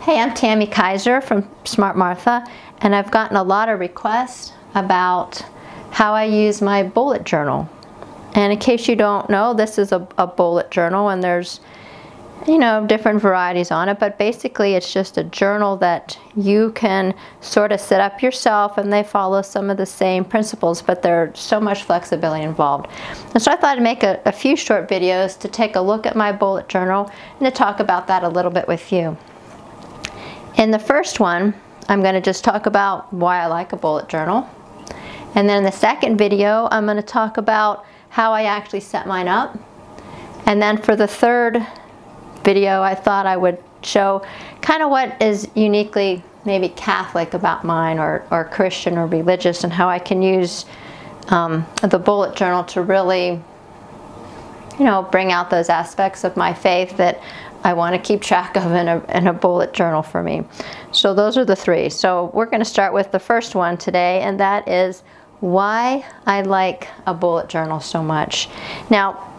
Hey, I'm Tammy Kaiser from Smart Martha, and I've gotten a lot of requests about how I use my bullet journal. And in case you don't know, this is a bullet journal, and there's, you know, different varieties on it, but basically it's just a journal that you can sort of set up yourself, and they follow some of the same principles, but there's so much flexibility involved. And so I thought I'd make a few short videos to take a look at my bullet journal and to talk about that a little bit with you. In the first one, I'm going to just talk about why I like a bullet journal. And then in the second video, I'm going to talk about how I actually set mine up. And then for the third video, I thought I would show kind of what is uniquely maybe Catholic about mine, or Christian or religious, and how I can use the bullet journal to really, you know, bring out those aspects of my faith that I want to keep track of in a bullet journal for me. So those are the three. So we're going to start with the first one today, and that is why I like a bullet journal so much. Now,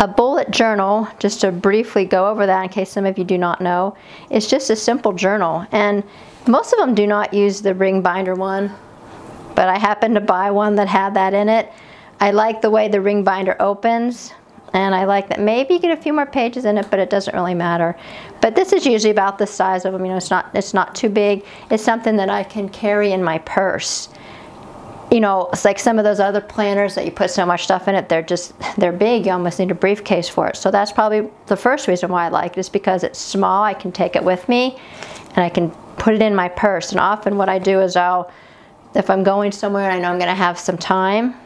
a bullet journal, just to briefly go over that in case some of you do not know, is just a simple journal. And most of them do not use the ring binder one, but I happened to buy one that had that in it. I like the way the ring binder opens, and I like that maybe you get a few more pages in it, but it doesn't really matter. But this is usually about the size of them. You know, it's not too big. It's something that I can carry in my purse. You know, it's like some of those other planners that you put so much stuff in it, they're big. You almost need a briefcase for it. So that's probably the first reason why I like it, is because it's small. I can take it with me, and I can put it in my purse. And often what I do is if I'm going somewhere and I know I'm going to have some time,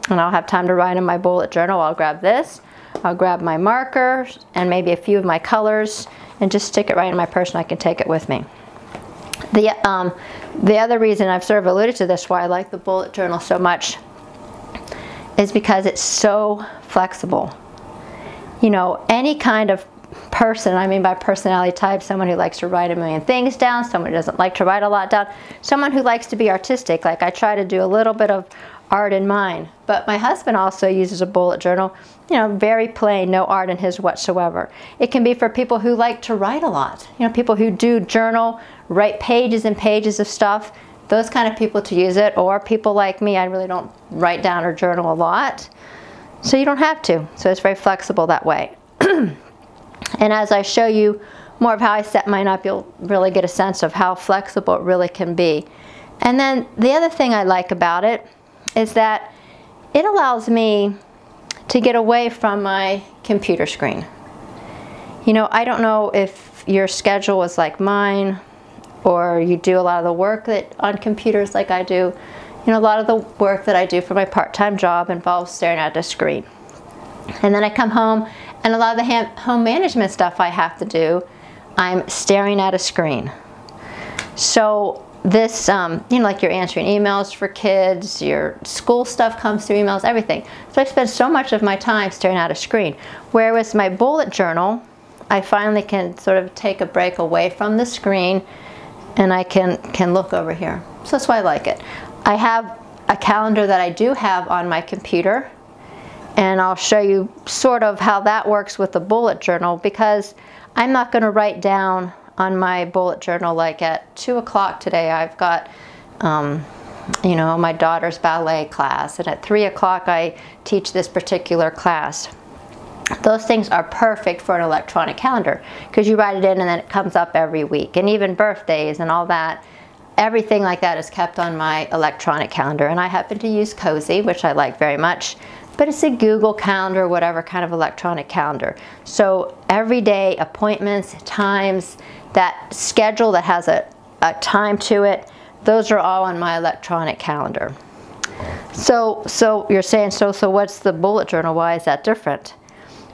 and I'll have time to write in my bullet journal, I'll grab this. I'll grab my marker and maybe a few of my colors and just stick it right in my purse, and I can take it with me. The other reason I've sort of alluded to this, why I like the bullet journal so much, is because it's so flexible. You know, any kind of person, I mean by personality type, someone who likes to write a million things down, someone who doesn't like to write a lot down, someone who likes to be artistic, like I try to do a little bit of art in mine. But my husband also uses a bullet journal, you know, very plain, no art in his whatsoever. It can be for people who like to write a lot, you know, people who do journal, write pages and pages of stuff, those kind of people to use it. Or people like me, I really don't write down or journal a lot, so you don't have to. So it's very flexible that way. And as I show you more of how I set mine up, you'll really get a sense of how flexible it really can be. And then the other thing I like about it is that it allows me to get away from my computer screen. You know, I don't know if your schedule is like mine, or you do a lot of the work on computers like I do. You know, a lot of the work that I do for my part-time job involves staring at a screen. And then I come home, and a lot of the home management stuff I have to do, I'm staring at a screen. So this, you know, like you're answering emails for kids, your school stuff comes through emails, everything. So I spend so much of my time staring at a screen. Whereas my bullet journal, I finally can sort of take a break away from the screen, and I can look over here. So that's why I like it. I have a calendar that I do have on my computer, and I'll show you sort of how that works with the bullet journal, because I'm not going to write down on my bullet journal like at 2 o'clock today I've got you know, my daughter's ballet class, and at 3 o'clock I teach this particular class. Those things are perfect for an electronic calendar, because you write it in and then it comes up every week. And even birthdays and all that, everything like that is kept on my electronic calendar. And I happen to use Cozy, which I like very much, but it's a Google Calendar, whatever kind of electronic calendar. So everyday appointments, times, that schedule that has a time to it, those are all on my electronic calendar. So you're saying, so what's the bullet journal? Why is that different?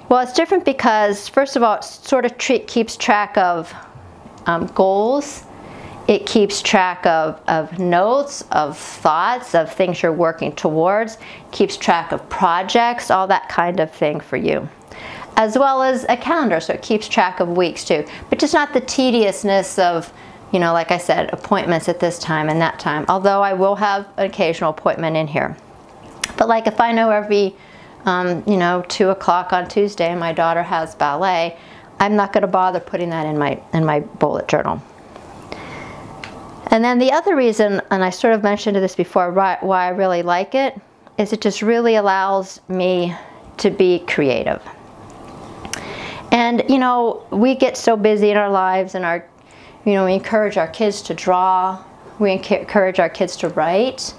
Well, it's different because, first of all, it sort of keeps track of goals. It keeps track of notes, of thoughts, of things you're working towards. Keeps track of projects, all that kind of thing for you. As well as a calendar, so it keeps track of weeks too. But just not the tediousness of, you know, like I said, appointments at this time and that time. Although I will have an occasional appointment in here. But like if I know every, you know, 2 o'clock on Tuesday my daughter has ballet, I'm not going to bother putting that in my bullet journal. And then the other reason, and I sort of mentioned this before, why I really like it, is it just really allows me to be creative. And you know, we get so busy in our lives, and we encourage our kids to draw, we encourage our kids to write,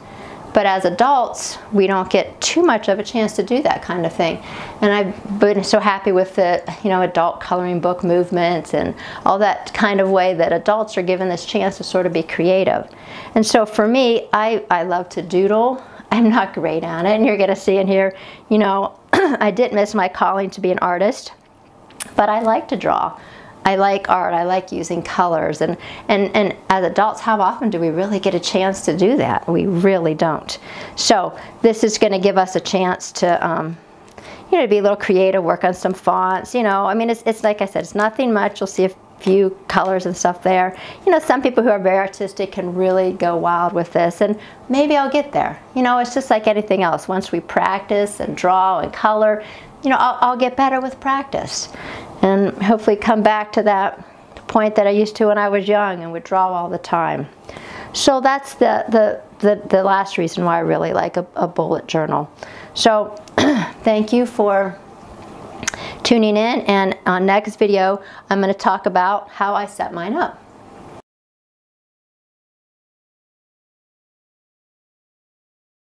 but as adults, we don't get too much of a chance to do that kind of thing. And I've been so happy with the, adult coloring book movement and all that kind of way that adults are given this chance to sort of be creative. And so for me, I love to doodle. I'm not great at it, and you're going to see in here, I didn't miss my calling to be an artist, but I like to draw. I like art. I like using colors. And as adults, how often do we really get a chance to do that? We really don't. So this is going to give us a chance to, to be a little creative, work on some fonts. I mean, it's like I said, it's nothing much. You'll see a few colors and stuff there. Some people who are very artistic can really go wild with this, and maybe I'll get there. It's just like anything else. Once we practice and draw and color, I'll get better with practice, and hopefully come back to that point that I used to when I was young and would draw all the time. So that's the last reason why I really like a bullet journal. So thank you for tuning in, and on next video I'm going to talk about how I set mine up.